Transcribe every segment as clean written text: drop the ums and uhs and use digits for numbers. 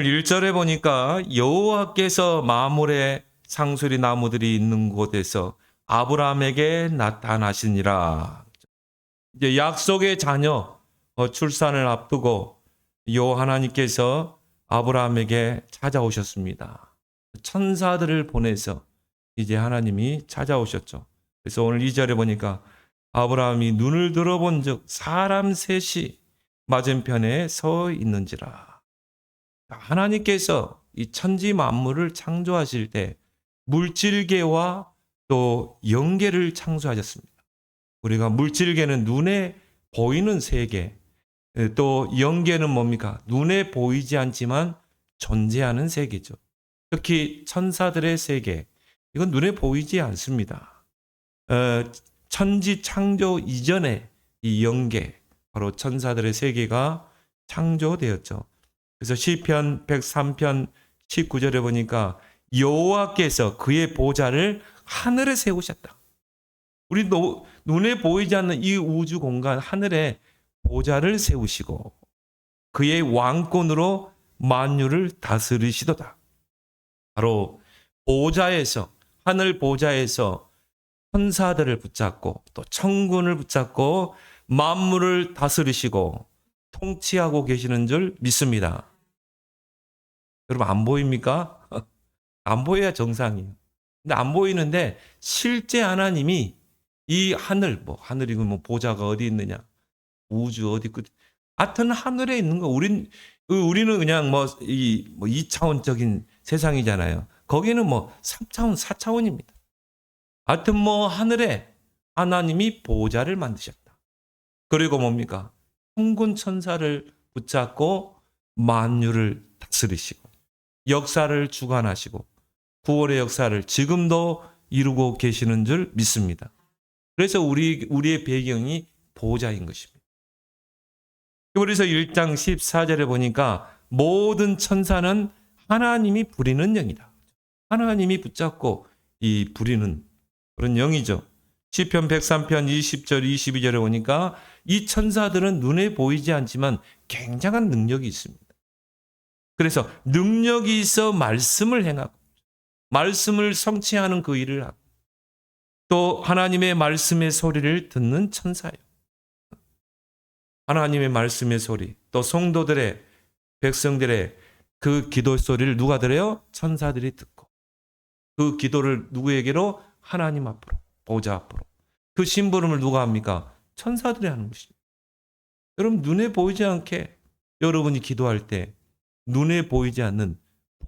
1절에 보니까 여호와께서 마므레 상수리 나무들이 있는 곳에서 아브라함에게 나타나시니라. 이제 약속의 자녀 출산을 앞두고 하나님께서 아브라함에게 찾아오셨습니다. 천사들을 보내서 이제 하나님이 찾아오셨죠. 그래서 오늘 2절에 보니까 아브라함이 눈을 들어본즉 사람 셋이 맞은편에 서 있는지라. 하나님께서 이 천지 만물을 창조하실 때 물질계와 또 영계를 창조하셨습니다. 우리가 물질계는 눈에 보이는 세계, 또 영계는 뭡니까? 눈에 보이지 않지만 존재하는 세계죠. 특히 천사들의 세계, 이건 눈에 보이지 않습니다. 천지 창조 이전에 이 영계, 바로 천사들의 세계가 창조되었죠. 그래서 시편 103편 19절에 보니까 여호와께서 그의 보좌를 하늘에 세우셨다. 우리 눈에 보이지 않는 이 우주 공간 하늘에 보좌를 세우시고 그의 왕권으로 만유를 다스리시도다. 바로 보좌에서, 하늘 보좌에서 천사들을 붙잡고 또 천군을 붙잡고 만물을 다스리시고 통치하고 계시는 줄 믿습니다. 여러분 안 보입니까? 안 보여야 정상이에요. 근데 안 보이는데 실제 하나님이 이 하늘, 하늘이고 보좌가 어디 있느냐, 우주 어디 끝, 하여튼 하늘에 있는 거, 우리는 그냥 2차원적인 세상이잖아요. 거기는 3차원, 4차원입니다. 하여튼 하늘에 하나님이 보좌를 만드셨다. 그리고 뭡니까? 천군 천사를 붙잡고 만유를 다스리시고 역사를 주관하시고 구원의 역사를 지금도 이루고 계시는 줄 믿습니다. 그래서 우리의 배경이 보좌인 것입니다. 그래서 1장 14절에 보니까 모든 천사는 하나님이 부리는 영이다. 하나님이 붙잡고 이 부리는 그런 영이죠. 시편 103편 20절 22절에 보니까 이 천사들은 눈에 보이지 않지만 굉장한 능력이 있습니다. 그래서 능력이 있어 말씀을 행하고 말씀을 성취하는 그 일을 하고 또 하나님의 말씀의 소리를 듣는 천사예요. 하나님의 말씀의 소리, 또 성도들의, 백성들의 그 기도 소리를 누가 들어요? 천사들이 듣고 그 기도를 누구에게로? 하나님 앞으로, 보좌 앞으로. 그 심부름을 누가 합니까? 천사들이 하는 것입니다. 여러분 눈에 보이지 않게 여러분이 기도할 때 눈에 보이지 않는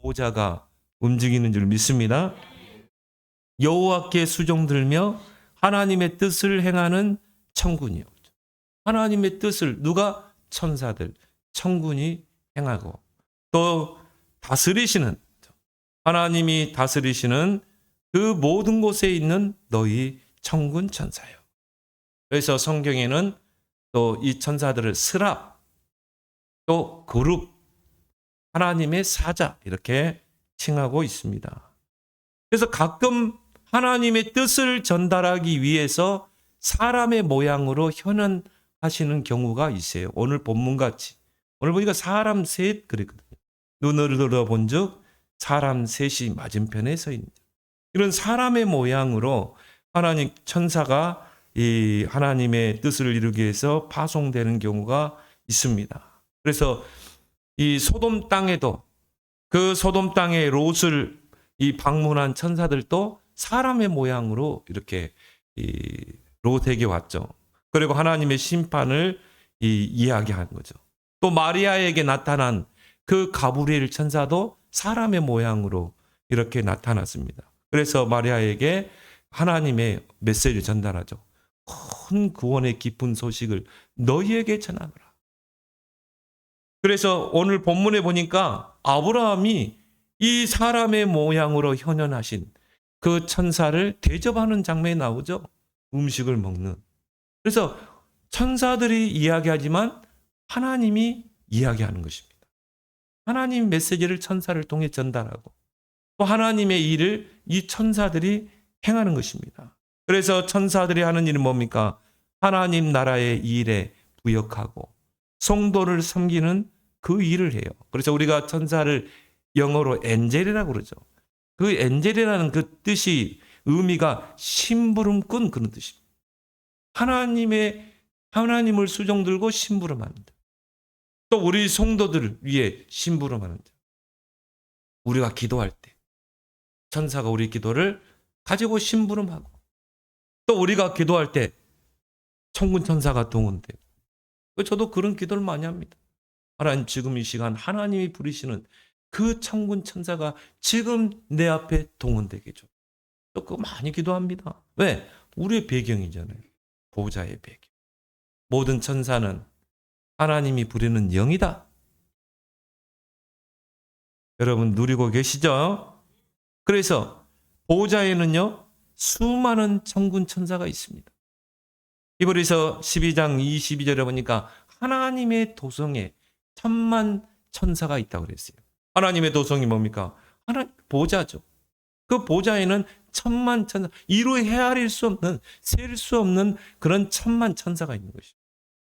보좌가 움직이는 줄 믿습니다. 여호와께 수종 들며 하나님의 뜻을 행하는 천군이요. 하나님의 뜻을 누가? 천사들, 천군이 행하고 또 다스리시는, 하나님이 다스리시는 그 모든 곳에 있는 너희 천군 천사요. 그래서 성경에는 또 이 천사들을 스랍, 또 그룹, 하나님의 사자 이렇게 칭하고 있습니다. 그래서 가끔 하나님의 뜻을 전달하기 위해서 사람의 모양으로 현현하시는 경우가 있어요. 오늘 본문같이. 오늘 보니까 사람 셋 그랬거든요. 눈을 들어본 즉 사람 셋이 맞은편에 서 있는 이런 사람의 모양으로 하나님 천사가 이 하나님의 뜻을 이루기 위해서 파송되는 경우가 있습니다. 그래서 이 소돔 땅에도 그 소돔 땅에 롯을 이 방문한 천사들도 사람의 모양으로 이렇게 이 롯에게 왔죠. 그리고 하나님의 심판을 이야기한 거죠. 또 마리아에게 나타난 그 가브리엘 천사도 사람의 모양으로 이렇게 나타났습니다. 그래서 마리아에게 하나님의 메시지를 전달하죠. 큰 구원의 기쁜 소식을 너희에게 전하노라. 그래서 오늘 본문에 보니까 아브라함이 이 사람의 모양으로 현현하신 그 천사를 대접하는 장면이 나오죠. 음식을 먹는. 그래서 천사들이 이야기하지만 하나님이 이야기하는 것입니다. 하나님 메시지를 천사를 통해 전달하고 또 하나님의 일을 이 천사들이 행하는 것입니다. 그래서 천사들이 하는 일은 뭡니까? 하나님 나라의 일에 부역하고 성도를 섬기는 그 일을 해요. 그래서 우리가 천사를 영어로 엔젤이라고 그러죠. 그 엔젤이라는 그 뜻이 의미가 심부름꾼 그런 뜻입니다. 하나님을 수종 들고 심부름하는 자. 또 우리 성도들을 위해 심부름하는 자. 우리가 기도할 때 천사가 우리 기도를 가지고 심부름하고 또 우리가 기도할 때 천군 천사가 동원돼요. 저도 그런 기도를 많이 합니다. 하나님 지금 이 시간 하나님이 부리시는 그 천군 천사가 지금 내 앞에 동원되게 해줘. 또 그거 많이 기도합니다. 왜? 우리의 배경이잖아요. 보호자의 배경. 모든 천사는 하나님이 부리는 영이다. 여러분 누리고 계시죠? 그래서 보호자에는요 수많은 천군 천사가 있습니다. 히브리서 12장 22절에 보니까 하나님의 도성에 천만 천사가 있다고 그랬어요. 하나님의 도성이 뭡니까? 하나님 보호자죠. 그 보호자에는 천만 천사, 이루 헤아릴 수 없는, 셀 수 없는 그런 천만 천사가 있는 것이죠.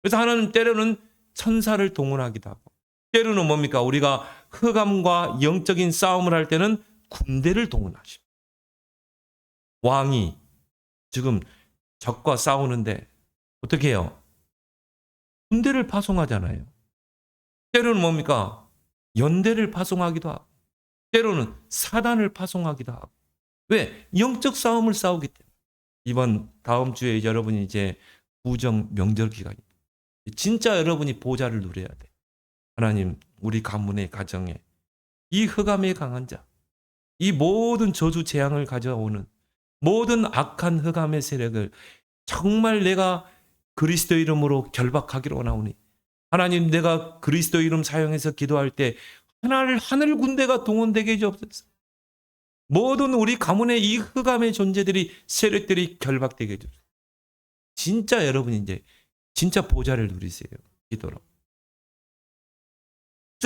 그래서 하나님 때로는 천사를 동원하기도 하고, 때로는 뭡니까? 우리가 흑암과 영적인 싸움을 할 때는 군대를 동원하십니다. 왕이 지금 적과 싸우는데 어떻게 해요? 군대를 파송하잖아요. 때로는 뭡니까? 연대를 파송하기도 하고, 때로는 사단을 파송하기도 하고. 왜? 영적 싸움을 싸우기 때문에. 다음 주에 여러분이 이제 구정 명절 기간입니다. 진짜 여러분이 보호자를 누려야 돼. 하나님, 우리 가문의 가정에 이 흑암의 강한 자, 이 모든 저주 재앙을 가져오는 모든 악한 흑암의 세력을 정말 내가 그리스도 이름으로 결박하기로 원하오니 하나님, 내가 그리스도 이름 사용해서 기도할 때 하늘 군대가 동원되게 해주옵소서. 모든 우리 가문의 이 흑암의 존재들이 세력들이 결박되게 해주옵소서. 진짜 여러분이 이제 진짜 보좌를 누리세요. 기도로.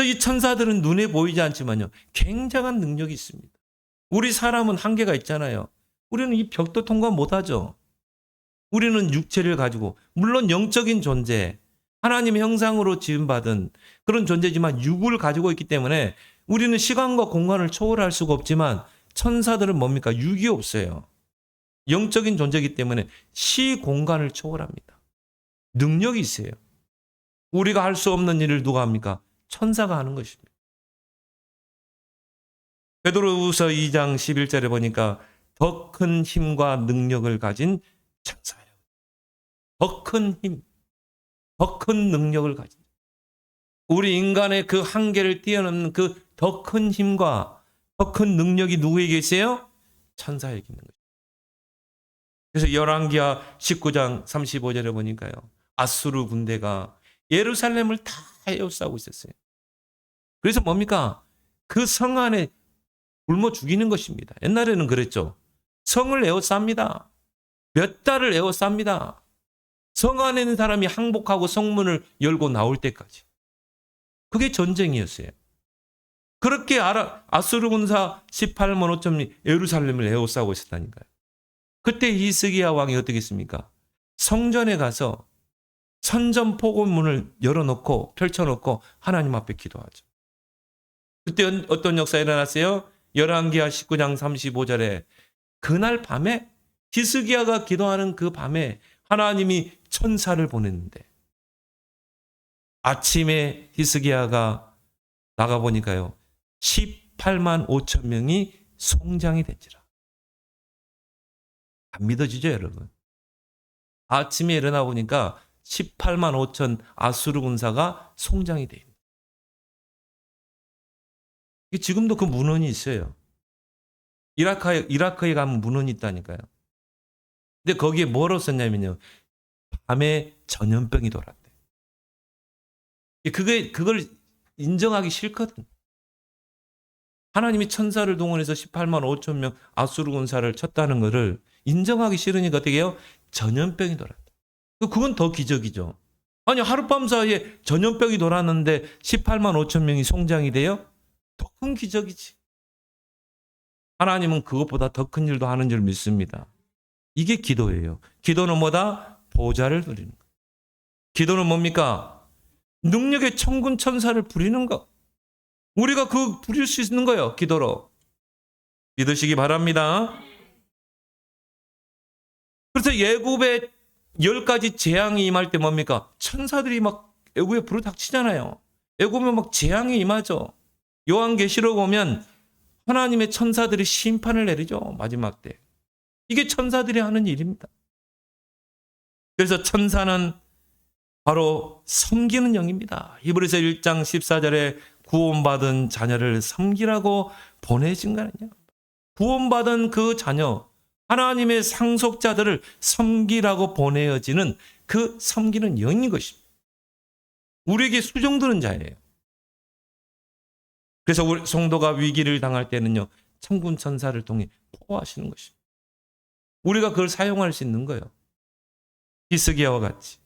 이 천사들은 눈에 보이지 않지만요, 굉장한 능력이 있습니다. 우리 사람은 한계가 있잖아요. 우리는 이 벽도 통과 못하죠. 우리는 육체를 가지고, 물론 영적인 존재, 하나님의 형상으로 지음받은 그런 존재지만 육을 가지고 있기 때문에 우리는 시간과 공간을 초월할 수가 없지만 천사들은 뭡니까? 육이 없어요. 영적인 존재이기 때문에 시 공간을 초월합니다. 능력이 있어요. 우리가 할 수 없는 일을 누가 합니까? 천사가 하는 것입니다. 베드로후서 2장 11절에 보니까 더 큰 힘과 능력을 가진 천사예요. 더 큰 힘, 더 큰 능력을 가진, 우리 인간의 그 한계를 뛰어넘는 그 더 큰 힘과 더 큰 능력이 누구에게 있어요? 천사에게 있는 거죠. 그래서 열왕기하 19장 35절에 보니까요, 아수르 군대가 예루살렘을 다 에워싸고 있었어요. 그래서 뭡니까? 그 성 안에 굶어 죽이는 것입니다. 옛날에는 그랬죠. 성을 에워쌉니다. 몇 달을 에워쌉니다. 성 안에 있는 사람이 항복하고 성문을 열고 나올 때까지. 그게 전쟁이었어요. 그렇게 아수르 군사 18만 5천이 예루살렘을 에워싸고 있었다니까요. 그때 히스기야 왕이 어떻게 했습니까? 성전에 가서 선전포고문을 열어놓고 펼쳐놓고 하나님 앞에 기도하죠. 그때 어떤 역사가 일어났어요? 열왕기하 19장 35절에 그날 밤에 히스기야가 기도하는 그 밤에 하나님이 천사를 보냈는데 아침에 히스기야가 나가보니까요 18만 5천 명이 송장이 됐지라. 안 믿어지죠 여러분? 아침에 일어나 보니까 18만 5천 아수르 군사가 송장이 돼 있는. 지금도 그 문헌이 있어요. 이라크에 가면 문헌이 있다니까요. 근데 거기에 뭐로 썼냐면요, 밤에 전염병이 돌았대. 그걸 인정하기 싫거든. 하나님이 천사를 동원해서 18만 5천 명 아수르 군사를 쳤다는 것을 인정하기 싫으니까 어떻게 해요? 전염병이 돌았다. 그건 더 기적이죠. 아니 하룻밤 사이에 전염병이 돌았는데 18만 5천 명이 송장이 돼요? 더 큰 기적이지. 하나님은 그것보다 더 큰 일도 하는 줄 믿습니다. 이게 기도예요. 기도는 뭐다? 보좌를 누리는 거예요. 기도는 뭡니까? 능력의 천군 천사를 부리는 것. 우리가 그 부릴 수 있는 거예요. 기도로. 믿으시기 바랍니다. 그래서 애굽에 10가지 재앙이 임할 때 뭡니까? 천사들이 막 애굽에 불을 닥치잖아요. 애굽에 막 재앙이 임하죠. 요한계시록 보면 하나님의 천사들이 심판을 내리죠. 마지막 때. 이게 천사들이 하는 일입니다. 그래서 천사는 바로 섬기는 영입니다. 히브리서 1장 14절에 구원받은 자녀를 섬기라고 보내진 거는요. 구원받은 그 자녀, 하나님의 상속자들을 섬기라고 보내어지는 그 섬기는 영인 것입니다. 우리에게 수종드는 자예요. 그래서 우리 성도가 위기를 당할 때는요, 천군 천사를 통해 보호하시는 것입니다. 우리가 그걸 사용할 수 있는 거예요. 히스기야와 같이.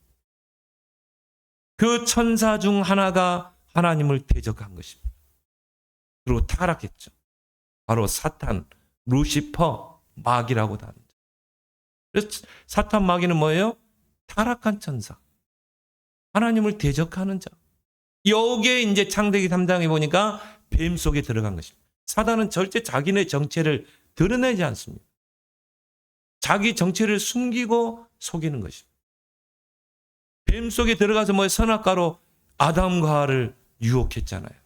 그 천사 중 하나가 하나님을 대적한 것입니다. 그리고 타락했죠. 바로 사탄, 루시퍼, 마귀라고 하는. 그래서 사탄, 마귀는 뭐예요? 타락한 천사. 하나님을 대적하는 자. 여기에 이제 창세기 3장에 보니까 뱀 속에 들어간 것입니다. 사단은 절대 자기네 정체를 드러내지 않습니다. 자기 정체를 숨기고 속이는 것입니다. 뱀 속에 들어가서 뭐 선악과로 아담과 하와를 유혹했잖아요.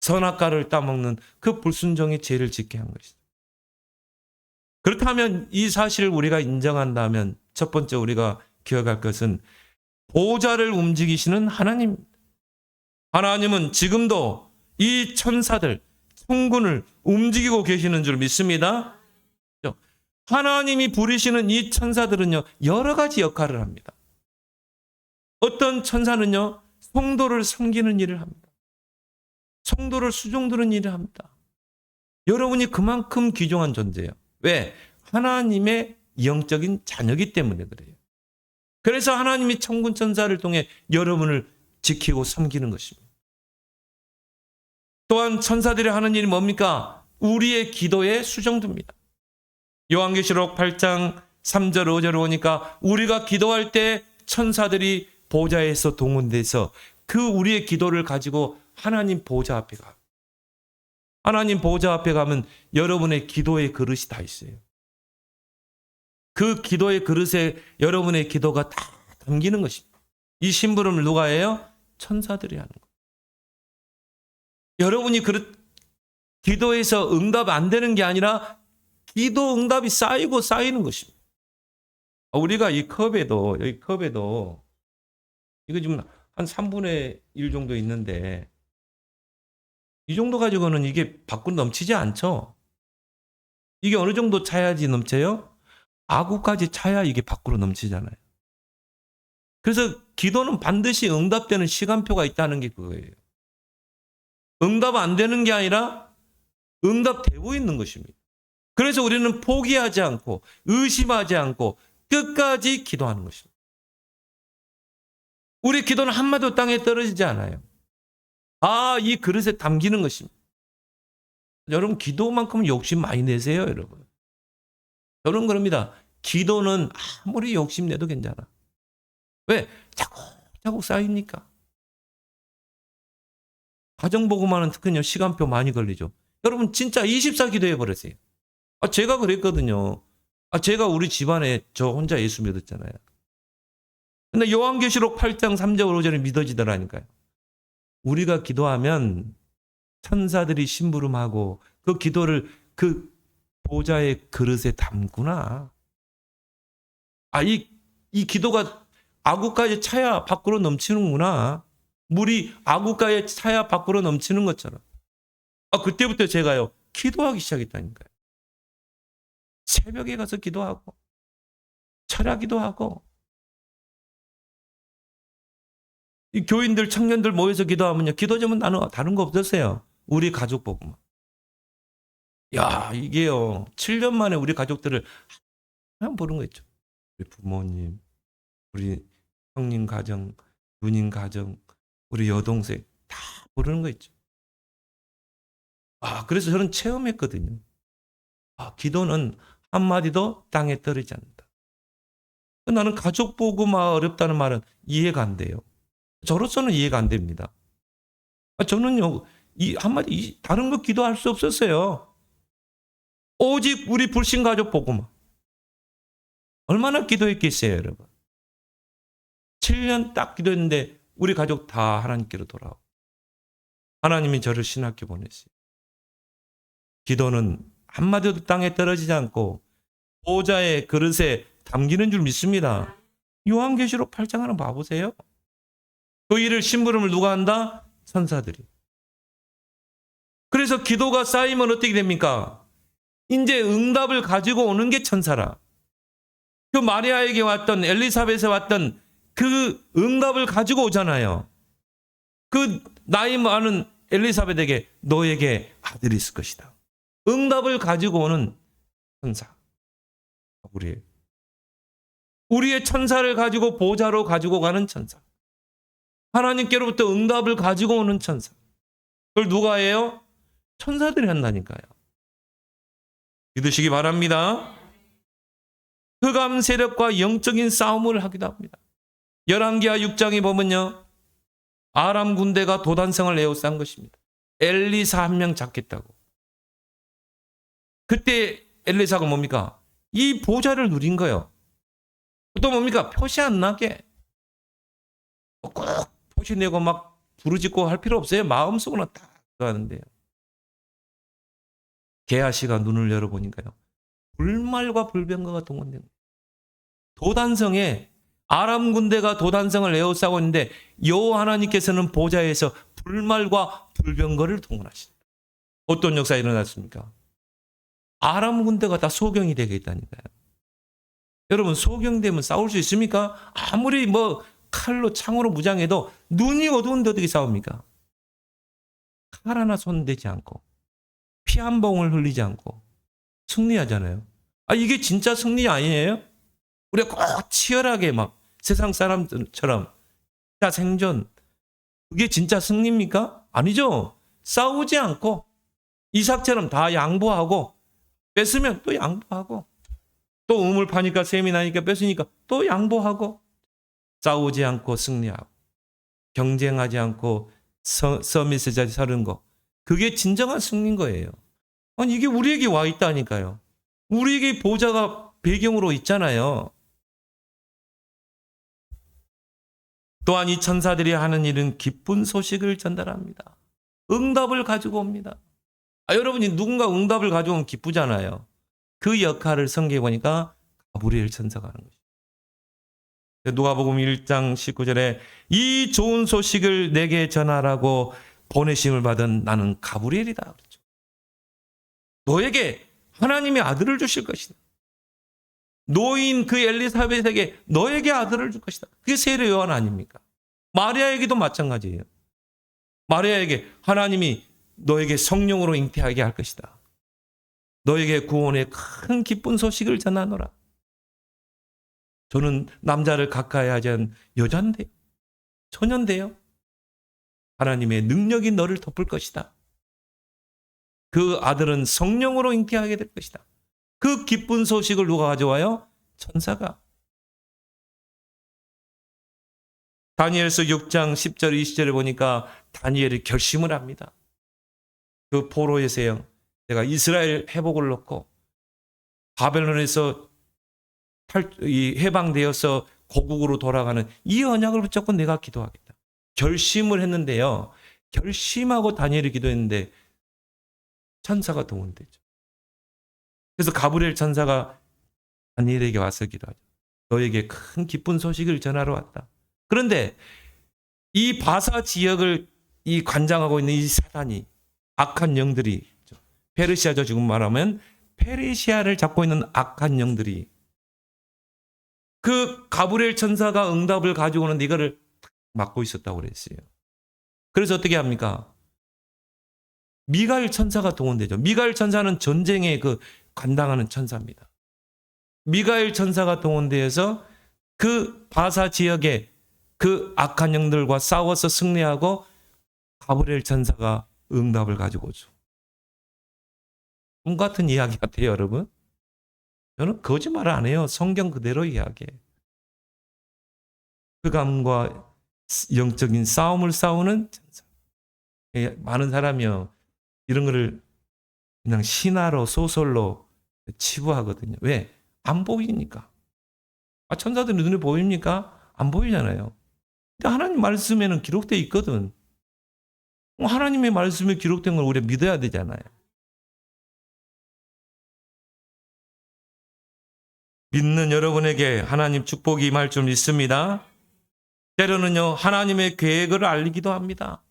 선악과를 따먹는 그 불순종의 죄를 짓게 한 것이죠. 그렇다면 이 사실을 우리가 인정한다면 첫 번째 우리가 기억할 것은 보좌를 움직이시는 하나님입니다. 하나님은 지금도 이 천사들, 천군을 움직이고 계시는 줄 믿습니다. 하나님이 부리시는 이 천사들은요, 여러 가지 역할을 합니다. 어떤 천사는요, 성도를 섬기는 일을 합니다. 성도를 수종드는 일을 합니다. 여러분이 그만큼 귀중한 존재예요. 왜? 하나님의 영적인 자녀이기 때문에 그래요. 그래서 하나님이 천군 천사를 통해 여러분을 지키고 섬기는 것입니다. 또한 천사들이 하는 일이 뭡니까? 우리의 기도에 수정됩니다. 요한계시록 8장 3절 5절을 보니까 우리가 기도할 때 천사들이 보좌에서 동원돼서 그 우리의 기도를 가지고 하나님 보좌 앞에 가. 하나님 보좌 앞에 가면 여러분의 기도의 그릇이 다 있어요. 그 기도의 그릇에 여러분의 기도가 다 담기는 것입니다. 이 심부름을 누가 해요? 천사들이 하는 거예요. 여러분이 기도에서 응답 안 되는 게 아니라 기도 응답이 쌓이고 쌓이는 것입니다. 우리가 이 컵에도, 여기 컵에도 이거 지금 한 3분의 1 정도 있는데 이 정도 가지고는 이게 밖으로 넘치지 않죠. 이게 어느 정도 차야지 넘쳐요? 아구까지 차야 이게 밖으로 넘치잖아요. 그래서 기도는 반드시 응답되는 시간표가 있다는 게 그거예요. 응답 안 되는 게 아니라 응답되고 있는 것입니다. 그래서 우리는 포기하지 않고 의심하지 않고 끝까지 기도하는 것입니다. 우리 기도는 한마디도 땅에 떨어지지 않아요. 이 그릇에 담기는 것입니다. 여러분 기도만큼은 욕심 많이 내세요, 여러분. 저는 그럽니다. 기도는 아무리 욕심내도 괜찮아. 왜? 자꾸 쌓이니까. 가정보고만은 특히요 시간표 많이 걸리죠. 여러분 진짜 24 기도해 버렸어요. 제가 그랬거든요. 제가 우리 집안에 저 혼자 예수 믿었잖아요. 근데 요한계시록 8장 3절 5절이 믿어지더라니까요. 우리가 기도하면 천사들이 심부름하고 그 기도를 그 보좌의 그릇에 담구나. 이 기도가 아구가에 차야 밖으로 넘치는구나. 물이 아구가에 차야 밖으로 넘치는 것처럼. 그때부터 제가요 기도하기 시작했다니까요. 새벽에 가서 기도하고 철야기도 하고 이 교인들 청년들 모여서 기도하면요 기도 제목 나는 다른 거 없었어요. 우리 가족 보고만. 이게요 7년 만에 우리 가족들을 그냥 보는 거 있죠. 우리 부모님, 우리 형님 가정, 누님 가정, 우리 여동생 다 부르는 거 있죠. 그래서 저는 체험했거든요. 기도는 한마디도 땅에 떨어지지 않는다. 나는 가족 보고만 어렵다는 말은 이해가 안 돼요. 저로서는 이해가 안 됩니다. 저는요, 다른 거 기도할 수 없었어요. 오직 우리 불신 가족 보고만. 얼마나 기도했겠어요, 여러분. 7년 딱 기도했는데 우리 가족 다 하나님께로 돌아오고 하나님이 저를 신학교 보냈어요. 기도는 한마디도 땅에 떨어지지 않고 보좌의 그릇에 담기는 줄 믿습니다. 요한계시록 8장 한번 봐보세요. 그 일을 심부름을 누가 한다? 천사들이. 그래서 기도가 쌓이면 어떻게 됩니까? 이제 응답을 가지고 오는 게 천사라. 그 마리아에게 왔던, 엘리사벳에 왔던 그 응답을 가지고 오잖아요. 그 나이 많은 엘리사벳에게 너에게 아들이 있을 것이다. 응답을 가지고 오는 천사. 우리의 천사를 가지고 보좌로 가지고 가는 천사. 하나님께로부터 응답을 가지고 오는 천사. 그걸 누가 해요? 천사들이 한다니까요. 믿으시기 바랍니다. 흑암 세력과 영적인 싸움을 하기도 합니다. 열왕기하 6장에 보면요. 아람 군대가 도단성을 에워싼 것입니다. 엘리사 한 명 잡겠다고. 그때 엘리사가 뭡니까? 이 보좌를 누린 거예요. 또 뭡니까? 표시 안 나게. 꼭 표시 내고 막 부르짖고 할 필요 없어요. 마음속으로 딱 들어가는데요. 게하시가 눈을 열어보니까요. 불말과 불병거가 동원된 거예요. 도단성에 아람 군대가 도단성을 에워싸고 있는데 여호와 하나님께서는 보좌에서 불말과 불병거를 동원하신다. 어떤 역사가 일어났습니까? 아람 군대가 다 소경이 되겠다니까요. 여러분 소경되면 싸울 수 있습니까? 아무리 칼로 창으로 무장해도 눈이 어두운데 어떻게 싸웁니까? 칼 하나 손대지 않고 피 한 방울 흘리지 않고 승리하잖아요. 이게 진짜 승리 아니에요? 우리가 꼭 치열하게 막 세상 사람들처럼 진짜 생존. 그게 진짜 승리입니까? 아니죠. 싸우지 않고 이삭처럼 다 양보하고 뺏으면 또 양보하고 또 우물 파니까 샘이 나니까 뺏으니까 또 양보하고 싸우지 않고 승리하고 경쟁하지 않고 서밋에 자리 서는 거. 그게 진정한 승리인 거예요. 이게 우리에게 와 있다니까요. 우리에게 보좌가 배경으로 있잖아요. 또한 이 천사들이 하는 일은 기쁜 소식을 전달합니다. 응답을 가지고 옵니다. 여러분이 누군가 응답을 가져오면 기쁘잖아요. 그 역할을 성경에 보니까 가브리엘 천사가 하는 것입니다. 누가복음 1장 19절에 이 좋은 소식을 내게 전하라고 보내심을 받은 나는 가브리엘이다. 그렇죠. 너에게 하나님의 아들을 주실 것이다. 노인 그 엘리사벳에게 너에게 아들을 줄 것이다. 그게 세례 요한 아닙니까? 마리아에게도 마찬가지예요. 마리아에게 하나님이 너에게 성령으로 잉태하게 할 것이다. 너에게 구원의 큰 기쁜 소식을 전하노라. 저는 남자를 가까이 하지 않은 여잔데요. 처녀인데요. 하나님의 능력이 너를 덮을 것이다. 그 아들은 성령으로 잉태하게 될 것이다. 그 기쁜 소식을 누가 가져와요? 천사가. 다니엘서 6장 10절 20절에 보니까 다니엘이 결심을 합니다. 그 포로의 세형, 내가 이스라엘 회복을 놓고 바벨론에서 해방되어서 고국으로 돌아가는 이 언약을 붙잡고 내가 기도하겠다. 결심을 했는데요. 결심하고 다니엘이 기도했는데 천사가 동원되죠. 그래서 가브리엘 천사가 다니엘에게 와서 기도하죠. 너에게 큰 기쁜 소식을 전하러 왔다. 그런데 이 바사 지역을 관장하고 있는 이 사단이 악한 영들이 페르시아죠. 지금 말하면 페르시아를 잡고 있는 악한 영들이 그 가브리엘 천사가 응답을 가지고 오는데 이거를 막고 있었다고 그랬어요. 그래서 어떻게 합니까? 미가엘 천사가 동원되죠. 미가엘 천사는 전쟁에 관당하는 천사입니다. 미가엘 천사가 동원되어서 그 바사 지역에 그 악한 영들과 싸워서 승리하고 가브리엘 천사가 응답을 가지고 오죠. 꿈 같은 이야기 같아요, 여러분. 저는 거짓말을 안 해요. 성경 그대로 이야기해요. 흑암과 영적인 싸움을 싸우는 천사. 많은 사람이요 이런 거를 그냥 신화로 소설로 치부하거든요. 왜? 안 보이니까. 천사들이 눈에 보입니까? 안 보이잖아요. 근데 하나님 말씀에는 기록되어 있거든. 하나님의 말씀에 기록된 걸 우리가 믿어야 되잖아요. 믿는 여러분에게 하나님 축복이 임할 줄 믿습니다. 때로는요 하나님의 계획을 알리기도 합니다.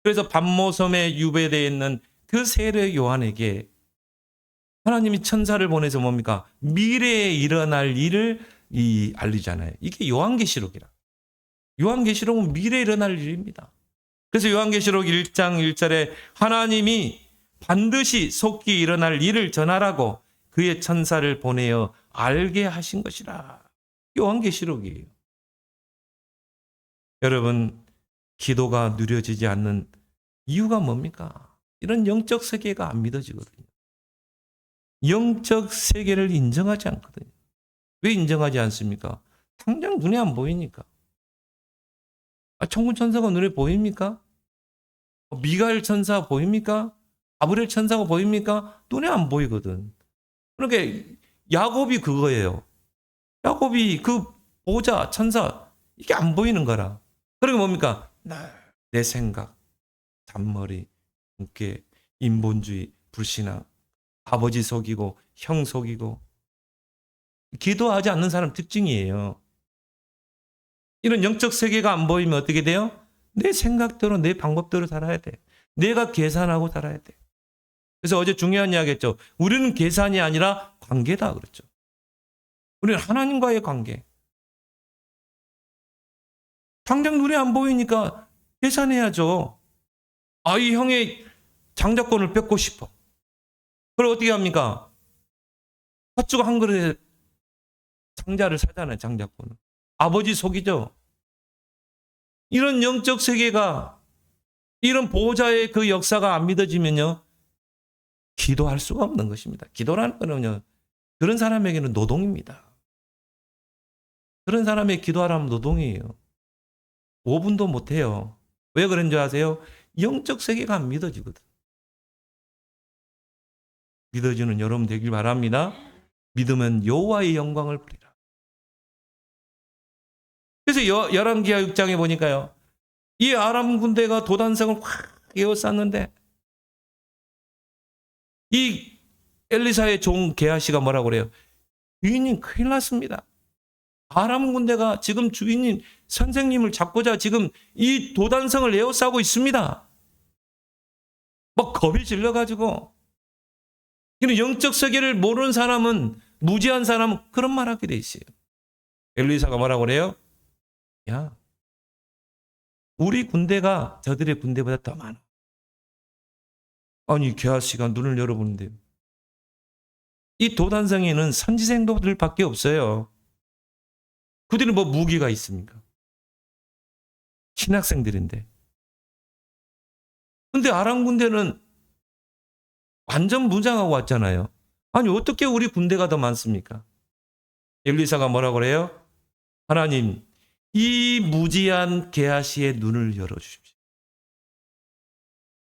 그래서 반모섬에 유배되어 있는 그 세례 요한에게 하나님이 천사를 보내서 뭡니까? 미래에 일어날 일을 알리잖아요. 이게 요한계시록이라. 요한계시록은 미래에 일어날 일입니다. 그래서 요한계시록 1장 1절에 하나님이 반드시 속히 일어날 일을 전하라고 그의 천사를 보내어 알게 하신 것이라. 요한계시록이에요. 여러분, 기도가 누려지지 않는 이유가 뭡니까? 이런 영적 세계가 안 믿어지거든요. 영적 세계를 인정하지 않거든요. 왜 인정하지 않습니까? 당장 눈에 안 보이니까. 천군 천사가 눈에 보입니까? 미가엘 천사 보입니까? 가브리엘 천사가 보입니까? 눈에 안 보이거든. 그러니까 야곱이 그거예요. 야곱이 그 보호자 천사 이게 안 보이는 거라. 그러니까 뭡니까? 내 생각, 잔머리, 함께 인본주의, 불신앙, 아버지 속이고 형 속이고 기도하지 않는 사람 특징이에요. 이런 영적 세계가 안 보이면 어떻게 돼요? 내 생각대로 내 방법대로 살아야 돼. 내가 계산하고 살아야 돼. 그래서 어제 중요한 이야기 했죠. 우리는 계산이 아니라 관계다 그랬죠. 우리는 하나님과의 관계. 당장 눈에 안 보이니까 계산해야죠. 이 형의 장자권을 뺏고 싶어. 그럼 어떻게 합니까? 팥죽 한 그릇에 장자를 사잖아요. 장자권을. 아버지 속이죠. 이런 영적 세계가 이런 보호자의 그 역사가 안 믿어지면요. 기도할 수가 없는 것입니다. 기도라는 거는요. 그런 사람에게는 노동입니다. 그런 사람의 기도하라면 노동이에요. 5분도 못해요. 왜 그런 줄 아세요? 영적 세계가 안 믿어지거든. 믿어지는 여러분 되길 바랍니다. 믿으면 여호와의 영광을 보리라. 그래서 열왕기하 6장에 보니까요. 이 아람 군대가 도단성을 확 에워쌌는데 이 엘리사의 종 게하시가 뭐라고 그래요? 주인님 큰일 났습니다. 아람 군대가 지금 주인님 선생님을 잡고자 지금 이 도단성을 에워싸고 있습니다. 막 겁이 질려가지고 이런 영적 세계를 모르는 사람은 무지한 사람은 그런 말 하게 돼 있어요. 엘리사가 뭐라고 그래요? 야, 우리 군대가 저들의 군대보다 더 많아. 아니 게하시가 눈을 열어보는데 이 도단성에는 선지생도들밖에 없어요. 그들은 뭐 무기가 있습니까? 신학생들인데. 근데 아람 군대는 완전 무장하고 왔잖아요. 아니 어떻게 우리 군대가 더 많습니까? 엘리사가 뭐라고 그래요? 하나님, 이 무지한 게하시의 눈을 열어주십시오.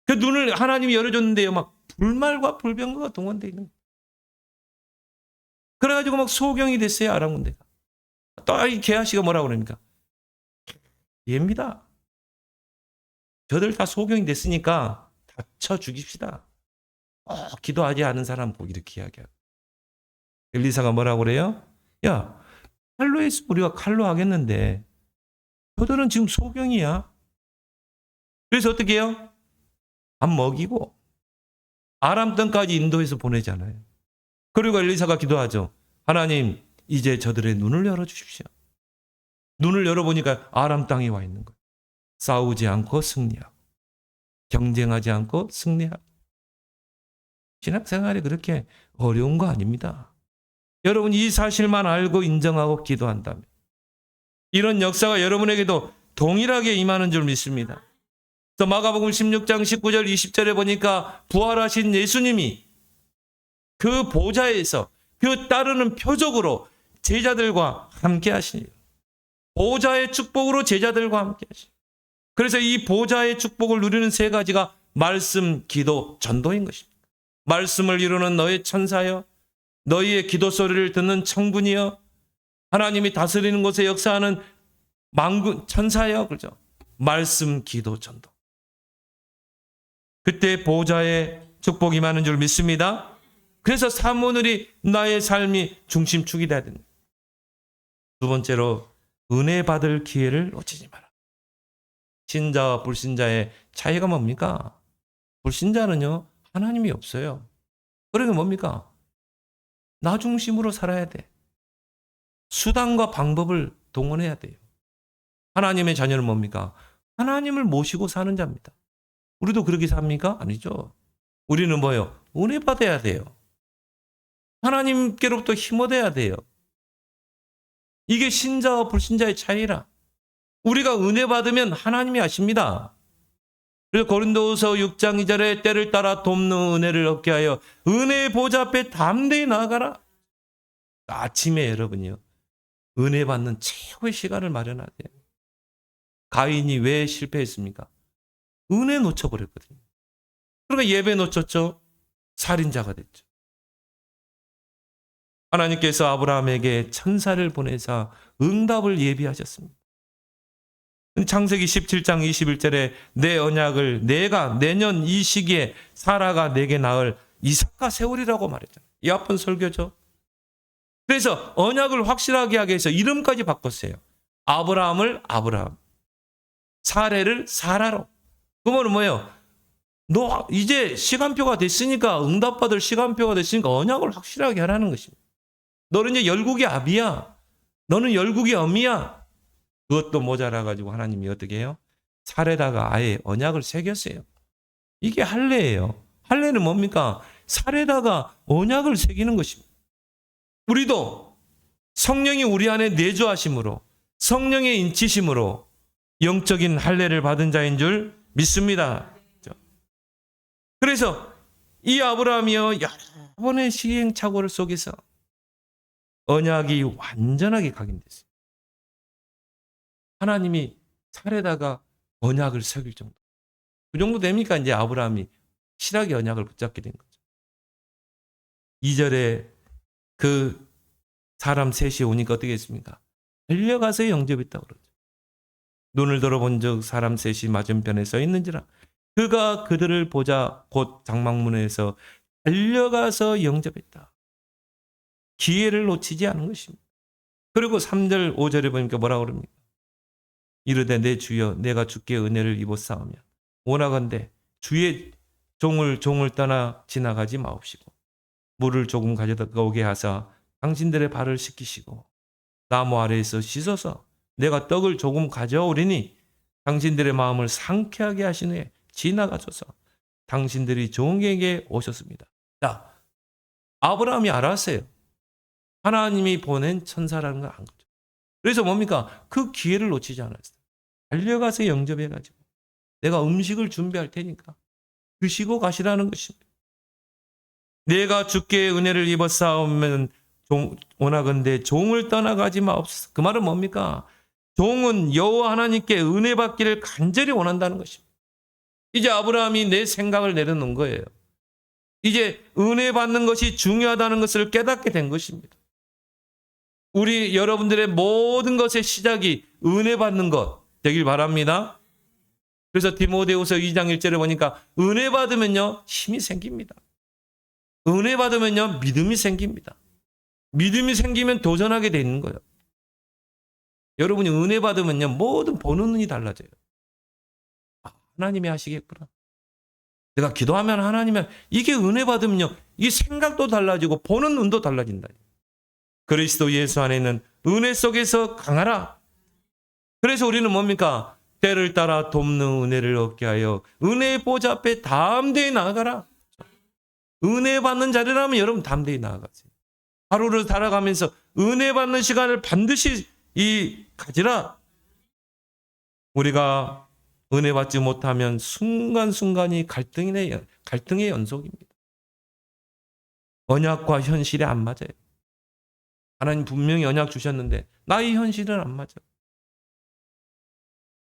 그 눈을 하나님이 열어줬는데요. 막 불말과 불병거가 동원되어 있는 거예요. 그래가지고 막 소경이 됐어요. 아람 군대가. 또 이 게하시가 뭐라고 그럽니까? 얘입니다. 저들 다 소경이 됐으니까 다쳐 죽입시다. 기도하지 않은 사람 보고 이렇게 이야기하고. 엘리사가 뭐라고 그래요? 야, 칼로 했어. 우리가 칼로 하겠는데 저들은 지금 소경이야. 그래서 어떻게 해요? 밥 먹이고 아람 땅까지 인도해서 보내잖아요. 그리고 엘리사가 기도하죠. 하나님, 이제 저들의 눈을 열어주십시오. 눈을 열어보니까 아람 땅에 와 있는 거예요. 싸우지 않고 승리하고 경쟁하지 않고 승리하고. 신학생활이 그렇게 어려운 거 아닙니다. 여러분 이 사실만 알고 인정하고 기도한다면 이런 역사가 여러분에게도 동일하게 임하는 줄 믿습니다. 또 마가복음 16장 19절 20절에 보니까 부활하신 예수님이 그 보좌에서 그 따르는 표적으로 제자들과 함께 하시니 보좌의 축복으로 제자들과 함께 하시고, 그래서 이 보좌의 축복을 누리는 세 가지가 말씀, 기도, 전도인 것입니다. 말씀을 이루는 너의 천사여, 너희의 기도 소리를 듣는 청군이여, 하나님이 다스리는 곳에 역사하는 만군 천사여, 그죠? 말씀, 기도, 전도. 그때 보좌의 축복이 많은 줄 믿습니다. 그래서 사모늘이 나의 삶이 중심축이 돼야 됩니다. 두 번째로, 은혜 받을 기회를 놓치지 마라. 신자와 불신자의 차이가 뭡니까? 불신자는요, 하나님이 없어요. 그러면 뭡니까? 나 중심으로 살아야 돼. 수단과 방법을 동원해야 돼요. 하나님의 자녀는 뭡니까? 하나님을 모시고 사는 자입니다. 우리도 그렇게 삽니까? 아니죠. 우리는 뭐예요? 은혜 받아야 돼요. 하나님께로부터 힘 얻어야 돼요. 이게 신자와 불신자의 차이라. 우리가 은혜 받으면 하나님이 아십니다. 그래서 고린도후서 6장 2절에 때를 따라 돕는 은혜를 얻게 하여 은혜의 보좌 앞에 담대히 나아가라. 아침에 여러분이요, 은혜 받는 최고의 시간을 마련해야 돼요. 가인이 왜 실패했습니까? 은혜 놓쳐버렸거든요. 그러니까 예배 놓쳤죠. 살인자가 됐죠. 하나님께서 아브라함에게 천사를 보내사 응답을 예비하셨습니다. 창세기 17장 21절에 내 언약을 내가 내년 이 시기에 사라가 내게 낳을 이삭과 세우리라고 말했잖아요. 이 아픈 설교죠. 그래서 언약을 확실하게 하기 위해서 이름까지 바꿨어요. 아브라함을 아브라함, 사레를 사라로. 그러면 뭐예요? 너 이제 시간표가 됐으니까, 응답받을 시간표가 됐으니까 언약을 확실하게 하라는 것입니다. 너는 이제 열국의 아비야. 너는 열국의 어미야. 그것도 모자라가지고 하나님이 어떻게 해요? 살에다가 아예 언약을 새겼어요. 이게 할례예요. 할례는 뭡니까? 살에다가 언약을 새기는 것입니다. 우리도 성령이 우리 안에 내주하심으로, 성령의 인치심으로 영적인 할례를 받은 자인 줄 믿습니다. 그래서 이 아브라함이요, 여러 번의 시행착오를 속에서 언약이 완전하게 각인됐어요. 하나님이 살에다가 언약을 새길 정도. 그 정도 됩니까? 이제 아브라함이 실하게 언약을 붙잡게 된 거죠. 2절에 그 사람 셋이 오니까 어떻게 했습니까? 달려가서 영접했다고 그러죠. 눈을 들어본 적 사람 셋이 맞은편에 서 있는지라 그가 그들을 보자 곧 장막문에서 달려가서 영접했다. 기회를 놓치지 않은 것입니다. 그리고 3절 5절에 보니까 뭐라고 그럽니까? 이르되 내 주여 내가 주께 은혜를 입었사오며 원하건대 주의 종을 떠나 지나가지 마옵시고 물을 조금 가져다 오게 하사 당신들의 발을 씻기시고 나무 아래에서 씻어서 내가 떡을 조금 가져오리니 당신들의 마음을 상쾌하게 하신 후에 지나가소서. 당신들이 종에게 오셨습니다. 자, 아브라함이 알았어요. 하나님이 보낸 천사라는 걸 안 거죠. 그래서 뭡니까? 그 기회를 놓치지 않았어요. 달려가서 영접해가지고 내가 음식을 준비할 테니까 드시고 가시라는 것입니다. 내가 주께 은혜를 입었사오면 원하건대 종을 떠나가지 마옵소서. 그 말은 뭡니까? 종은 여호와 하나님께 은혜 받기를 간절히 원한다는 것입니다. 이제 아브라함이 내 생각을 내려놓은 거예요. 이제 은혜 받는 것이 중요하다는 것을 깨닫게 된 것입니다. 우리 여러분들의 모든 것의 시작이 은혜 받는 것 되길 바랍니다. 그래서 디모데후서 2장 1절에 보니까 은혜 받으면요 힘이 생깁니다. 은혜 받으면요 믿음이 생깁니다. 믿음이 생기면 도전하게 돼 있는 거예요. 여러분이 은혜 받으면요 모든 보는 눈이 달라져요. 아, 하나님이 하시겠구나. 내가 기도하면 하나님이 이게 은혜 받으면요 이 생각도 달라지고 보는 눈도 달라진다. 그리스도 예수 안에 있는 은혜 속에서 강하라. 그래서 우리는 뭡니까? 때를 따라 돕는 은혜를 얻게 하여 은혜의 보좌 앞에 담대히 나아가라. 은혜 받는 자리라면 여러분 담대히 나아가세요. 하루를 살아가면서 은혜 받는 시간을 반드시 가지라. 우리가 은혜 받지 못하면 순간순간이 갈등의 연속입니다. 언약과 현실이 안 맞아요. 하나님 분명히 언약 주셨는데 나의 현실은 안 맞아.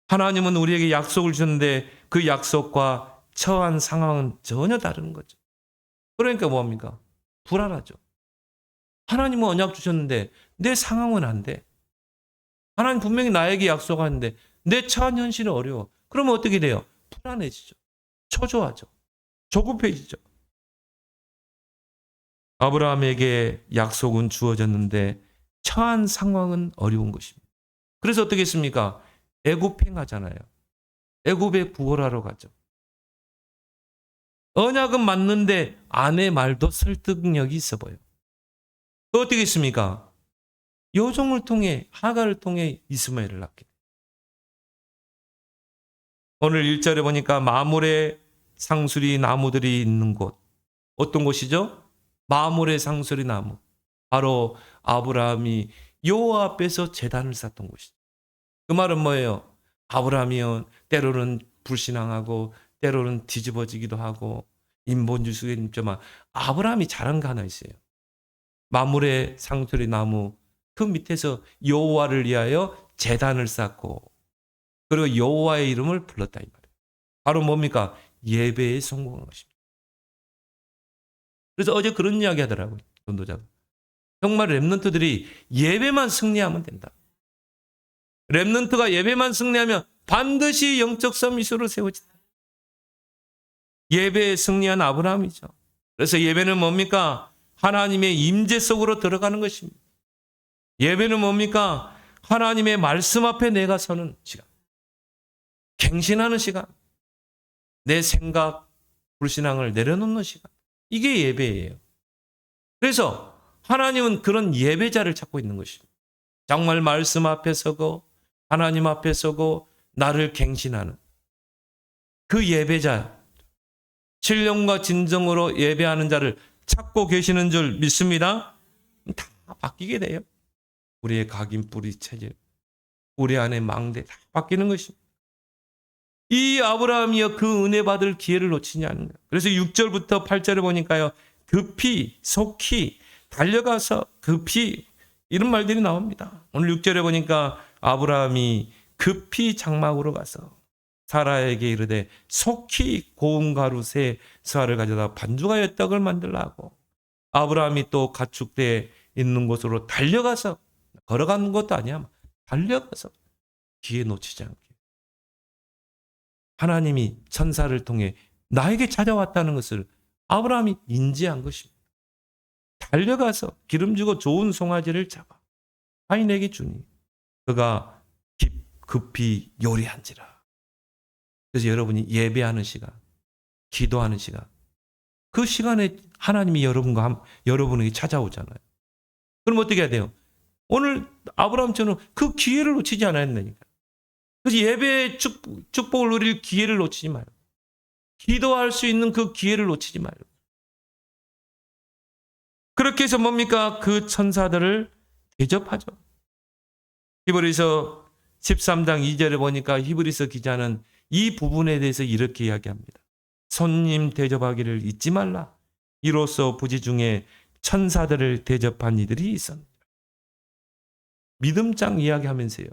하나님은 우리에게 약속을 주셨는데 그 약속과 처한 상황은 전혀 다른 거죠. 그러니까 뭡니까? 불안하죠. 하나님은 언약 주셨는데 내 상황은 안 돼. 하나님 분명히 나에게 약속하는데 내 처한 현실은 어려워. 그러면 어떻게 돼요? 불안해지죠. 초조하죠. 조급해지죠. 아브라함에게 약속은 주어졌는데 처한 상황은 어려운 것입니다. 그래서 어떻게 했습니까? 애굽 행하잖아요. 애굽에 구걸하러 가죠. 언약은 맞는데 아내 말도 설득력이 있어 보여요. 어떻게 했습니까? 여종을 통해 하갈을 통해 이스마엘을 낳게 돼요. 오늘 1절에 보니까 마물의 상수리 나무들이 있는 곳. 어떤 곳이죠? 마물의 상수리 나무. 바로 아브라함이 여호와 앞에서 제단을 쌓던 곳이죠. 그 말은 뭐예요? 아브라함이요 때로는 불신앙하고 때로는 뒤집어지기도 하고 인본주의에 있지만 아브라함이 잘한 거 하나 있어요. 마물의 상수리 나무 그 밑에서 여호와를 위하여 제단을 쌓고 그리고 여호와의 이름을 불렀다 이 말이에요. 바로 뭡니까? 예배에 성공한 것입니다. 그래서 어제 그런 이야기 하더라고요. 전도자가. 정말 렘넌트들이 예배만 승리하면 된다. 렘넌트가 예배만 승리하면 반드시 영적 서밋으로 세워진다. 예배에 승리한 아브라함이죠. 그래서 예배는 뭡니까? 하나님의 임재 속으로 들어가는 것입니다. 예배는 뭡니까? 하나님의 말씀 앞에 내가 서는 시간. 갱신하는 시간. 내 생각, 불신앙을 내려놓는 시간. 이게 예배예요. 그래서 하나님은 그런 예배자를 찾고 있는 것입니다. 정말 말씀 앞에 서고 하나님 앞에 서고 나를 갱신하는 그 예배자, 신령과 진정으로 예배하는 자를 찾고 계시는 줄 믿습니다. 다 바뀌게 돼요. 우리의 각인, 뿌리, 체질, 우리 안에 망대 다 바뀌는 것입니다. 이 아브라함이여 그 은혜 받을 기회를 놓치지 않는 거예요. 그래서 6절부터 8절을 보니까요. 급히 속히 달려가서 급히 이런 말들이 나옵니다. 오늘 6절에 보니까 아브라함이 급히 장막으로 가서 사라에게 이르되 속히 고운 가루 새 스와를 가져다 반죽하여 떡을 만들라 하고 아브라함이 또 가축대에 있는 곳으로 달려가서 걸어가는 것도 아니야. 달려가서 기회 놓치지 않게 하나님이 천사를 통해 나에게 찾아왔다는 것을 아브라함이 인지한 것입니다. 달려가서 기름지고 좋은 송아지를 잡아 하인에게 주니 그가 급히 요리한지라. 그래서 여러분이 예배하는 시간, 기도하는 시간, 그 시간에 하나님이 여러분에게 찾아오잖아요. 그럼 어떻게 해야 돼요? 오늘 아브라함처럼 그 기회를 놓치지 않아야 된다니까. 그래서 예배의 축복을 누릴 기회를 놓치지 말고 기도할 수 있는 그 기회를 놓치지 말고 그렇게 해서 뭡니까? 그 천사들을 대접하죠. 히브리서 13장 2절에 보니까 히브리서 기자는 이 부분에 대해서 이렇게 이야기합니다. 손님 대접하기를 잊지 말라. 이로써 부지 중에 천사들을 대접한 이들이 있었느니라. 믿음장 이야기하면서요.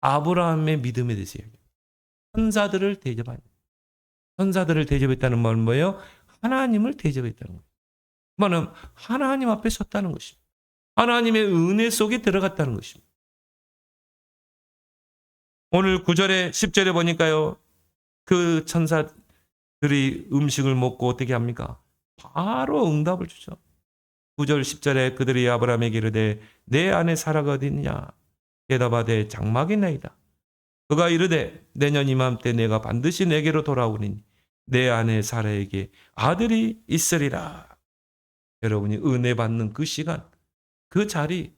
아브라함의 믿음에 대해서 이야기합니다. 천사들을 대접한. 천사들을 대접했다는 말은 뭐예요? 하나님을 대접했다는 거예요. 그러면 하나님 앞에 섰다는 것입니다. 하나님의 은혜 속에 들어갔다는 것입니다. 오늘 9절에 10절에 보니까요. 그 천사들이 음식을 먹고 어떻게 합니까? 바로 응답을 주죠. 9절 10절에 그들이 아브라함에게 이르되 내 아내 사라가 어디 있느냐? 대답하되 장막이 나이다. 그가 이르되 내년 이맘때 내가 반드시 내게로 돌아오니 내 아내 사라에게 아들이 있으리라. 여러분이 은혜 받는 그 시간, 그 자리,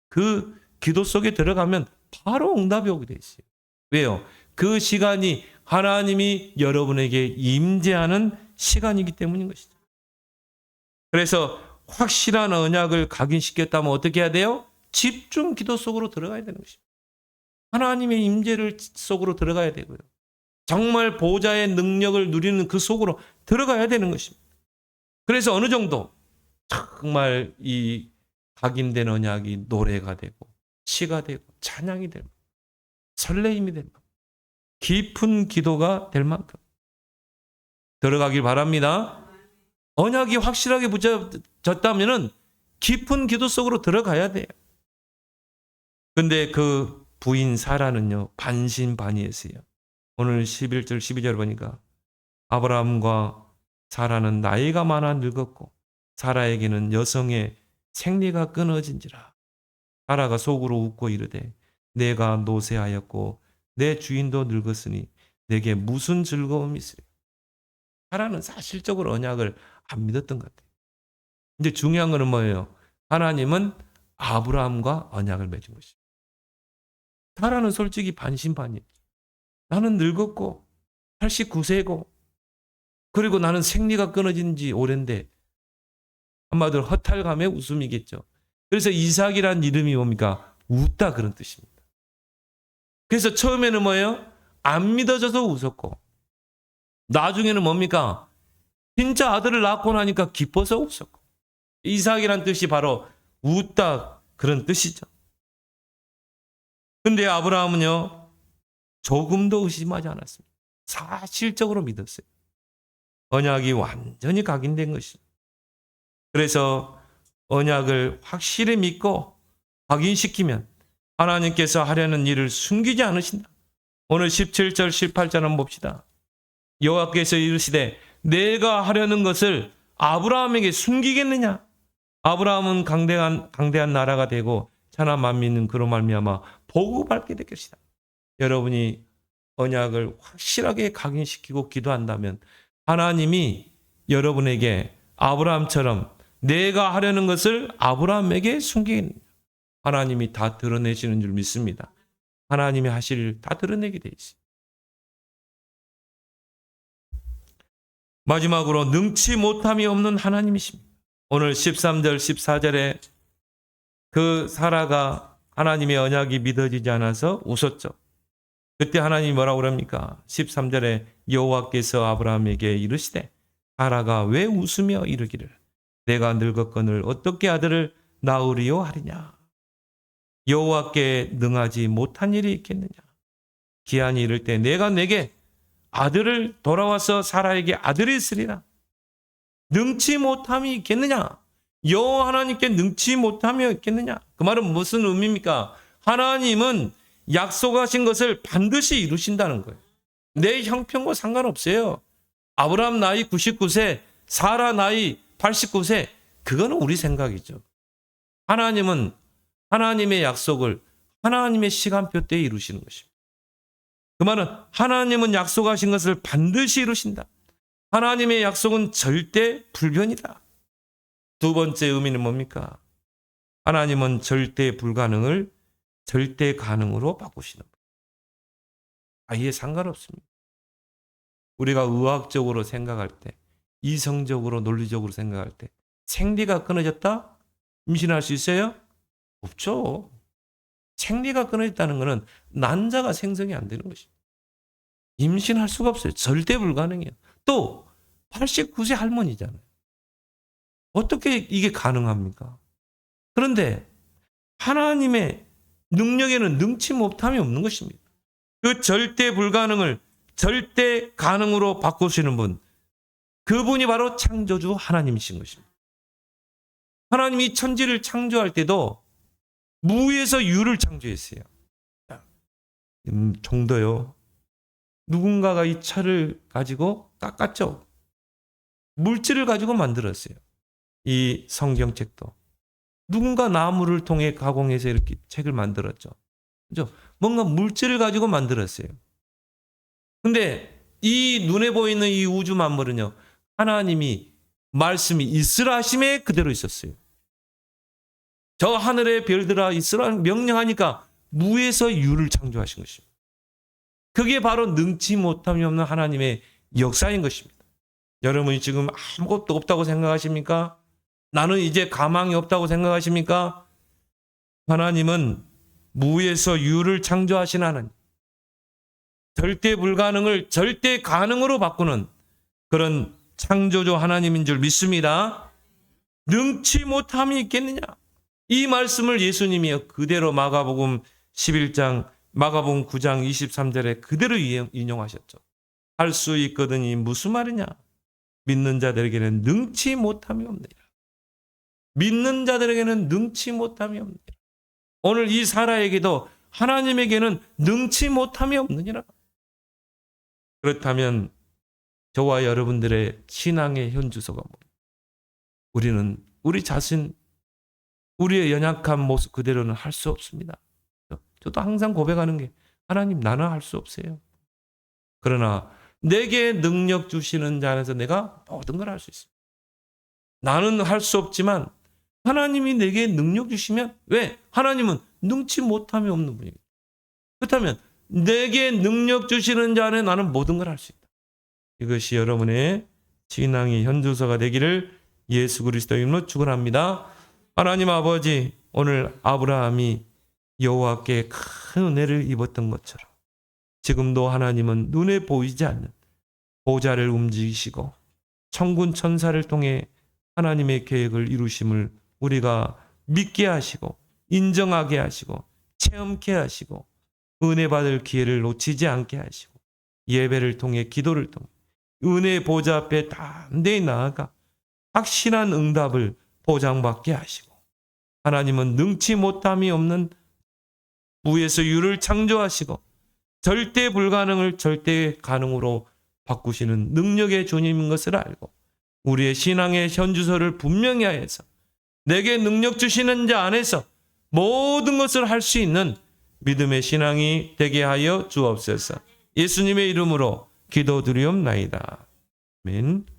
그 기도 속에 들어가면 바로 응답이 오게 돼 있어요. 왜요? 그 시간이 하나님이 여러분에게 임재하는 시간이기 때문인 것이죠. 그래서 확실한 언약을 각인시켰다면 어떻게 해야 돼요? 집중 기도 속으로 들어가야 되는 것입니다. 하나님의 임재를 속으로 들어가야 되고요. 정말 보좌의 능력을 누리는 그 속으로 들어가야 되는 것입니다. 그래서 어느 정도 정말 이 각인된 언약이 노래가 되고 시가 되고 찬양이 되고 설레임이 되고 깊은 기도가 될 만큼 들어가길 바랍니다. 언약이 확실하게 붙여졌다면은 깊은 기도 속으로 들어가야 돼요. 근데 그 부인 사라는요, 반신반의했어요. 오늘 11절, 12절 보니까 아브라함과 사라는 나이가 많아 늙었고 사라에게는 여성의 생리가 끊어진지라. 사라가 속으로 웃고 이르되 내가 노쇠하였고 내 주인도 늙었으니 내게 무슨 즐거움이 있으랴. 사라는 사실적으로 언약을 안 믿었던 것 같아요. 근데 중요한 거는 뭐예요? 하나님은 아브라함과 언약을 맺은 것이죠. 사라는 솔직히 반신반의했죠. 나는 늙었고 89세고 그리고 나는 생리가 끊어진 지 오랜데, 한마디로 허탈감의 웃음이겠죠. 그래서 이삭이란 이름이 뭡니까? 웃다, 그런 뜻입니다. 그래서 처음에는 뭐예요? 안 믿어져서 웃었고 나중에는 뭡니까? 진짜 아들을 낳고 나니까 기뻐서 웃었고, 이삭이란 뜻이 바로 웃다, 그런 뜻이죠. 근데 아브라함은요, 조금도 의심하지 않았습니다. 사실적으로 믿었어요. 언약이 완전히 각인된 것입니다. 그래서 언약을 확실히 믿고 확인시키면 하나님께서 하려는 일을 숨기지 않으신다. 오늘 17절 18절 한번 봅시다. 여호와께서 이르시되 내가 하려는 것을 아브라함에게 숨기겠느냐? 아브라함은 강대한 나라가 되고 천하 만민은 그로 말미암아 복을 받게 될 것이다. 여러분이 언약을 확실하게 각인시키고 기도한다면 하나님이 여러분에게 아브라함처럼 내가 하려는 것을 아브라함에게 숨기겠느냐? 하나님이 다 드러내시는 줄 믿습니다. 하나님이 하실 일 다 드러내게 돼 있어요. 마지막으로 능치 못함이 없는 하나님이십니다. 오늘 13절 14절에 그 사라가 하나님의 언약이 믿어지지 않아서 웃었죠. 그때 하나님이 뭐라고 그럽니까? 13절에 여호와께서 아브라함에게 이르시되 사라가 왜 웃으며 이르기를 내가 늙었거늘 어떻게 아들을 낳으리요 하리냐? 여호와께 능하지 못한 일이 있겠느냐? 기한이 이를 때 내가 내게 아들을 돌아와서 사라에게 아들이 있으리라. 능치 못함이 있겠느냐? 여호와 하나님께 능치 못함이 있겠느냐? 그 말은 무슨 의미입니까? 하나님은 약속하신 것을 반드시 이루신다는 거예요. 내 형편과 상관없어요. 아브라함 나이 99세, 사라 나이 89세, 그거는 우리 생각이죠. 하나님은 하나님의 약속을 하나님의 시간표 때에 이루시는 것입니다. 그 말은 하나님은 약속하신 것을 반드시 이루신다. 하나님의 약속은 절대 불변이다. 두 번째 의미는 뭡니까? 하나님은 절대 불가능을 절대 가능으로 바꾸시는 거예요. 아예 상관없습니다. 우리가 의학적으로 생각할 때, 이성적으로 논리적으로 생각할 때 생리가 끊어졌다? 임신할 수 있어요? 없죠. 생리가 끊어졌다는 것은 난자가 생성이 안 되는 것입니다. 임신할 수가 없어요. 절대 불가능해요. 또 89세 할머니잖아요. 어떻게 이게 가능합니까? 그런데 하나님의 능력에는 능치 못함이 없는 것입니다. 그 절대 불가능을 절대 가능으로 바꾸시는 분, 그분이 바로 창조주 하나님이신 것입니다. 하나님이 천지를 창조할 때도 무에서 유를 창조했어요. 정도요. 누군가가 이 철을 가지고 깎았죠. 물질을 가지고 만들었어요. 이 성경책도 누군가 나무를 통해 가공해서 이렇게 책을 만들었죠. 그죠? 뭔가 물질을 가지고 만들었어요. 근데 이 눈에 보이는 이 우주 만물은요, 하나님이 말씀이 있으라 하심에 그대로 있었어요. 저 하늘의 별들아 있으라 명령하니까 무에서 유를 창조하신 것입니다. 그게 바로 능치 못함이 없는 하나님의 역사인 것입니다. 여러분이 지금 아무것도 없다고 생각하십니까? 나는 이제 가망이 없다고 생각하십니까? 하나님은 무에서 유를 창조하신 하나님, 절대 불가능을 절대 가능으로 바꾸는 그런 창조주 하나님인 줄 믿습니다. 능치 못함이 있겠느냐? 이 말씀을 예수님이 그대로 마가복음 11장 마가복음 9장 23절에 그대로 인용하셨죠. 할 수 있거든이 무슨 말이냐? 믿는 자들에게는 능치 못함이 없느니라. 믿는 자들에게는 능치 못함이 없느니라. 오늘 이 사라에게도 하나님에게는 능치 못함이 없느니라. 그렇다면 저와 여러분들의 신앙의 현주소가 뭐예요? 우리는 우리 자신, 우리의 연약한 모습 그대로는 할 수 없습니다. 저도 항상 고백하는 게 하나님 나는 할 수 없어요. 그러나 내게 능력 주시는 자 안에서 내가 모든 걸 할 수 있습니다. 나는 할 수 없지만 하나님이 내게 능력 주시면 왜? 하나님은 능치 못함이 없는 분이에요. 그렇다면 내게 능력 주시는 자 안에 나는 모든 걸 할 수 있다. 이것이 여러분의 신앙의 현주소가 되기를 예수 그리스도 이름으로 축원합니다. 하나님 아버지, 오늘 아브라함이 여호와께 큰 은혜를 입었던 것처럼 지금도 하나님은 눈에 보이지 않는 보좌를 움직이시고 천군 천사를 통해 하나님의 계획을 이루심을 우리가 믿게 하시고 인정하게 하시고 체험케 하시고 은혜 받을 기회를 놓치지 않게 하시고 예배를 통해 기도를 통해 은혜의 보좌 앞에 담대히 나아가 확실한 응답을 보장받게 하시고 하나님은 능치 못함이 없는 무에서 유를 창조하시고 절대 불가능을 절대 가능으로 바꾸시는 능력의 주님인 것을 알고 우리의 신앙의 현주소를 분명히 하여서 내게 능력 주시는 자 안에서 모든 것을 할 수 있는 믿음의 신앙이 되게 하여 주옵소서. 예수님의 이름으로 기도드리옵나이다. 아멘.